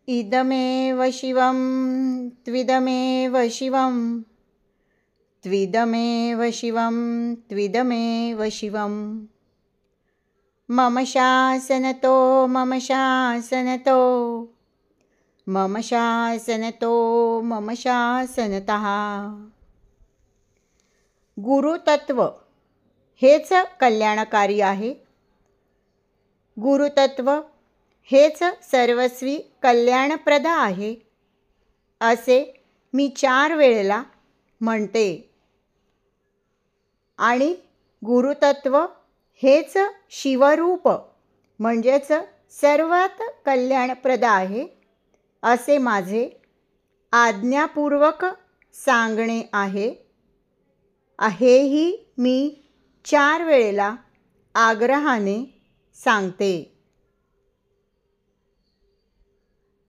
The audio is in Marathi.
इदमेव शिवं त्विदमेव शिवं त्विदमेव शिवं त्विदमेव शिवं मम शासनतो मम शासनतो मम शासनतो मम शासनतः। गुरुतत्व हेच कल्याणकारी आहे। गुरुतत्व हेच सर्वस्वी कल्याणप्रद आहे असे मी 4 वेळेला म्हणते। आणि गुरुतत्व हेच शिवरूप म्हणजेच सर्वात कल्याणप्रद आहे असे माझे आज्ञापूर्वक सांगणे आहे। हेही मी 4 वेळेला आग्रहाने सांगते।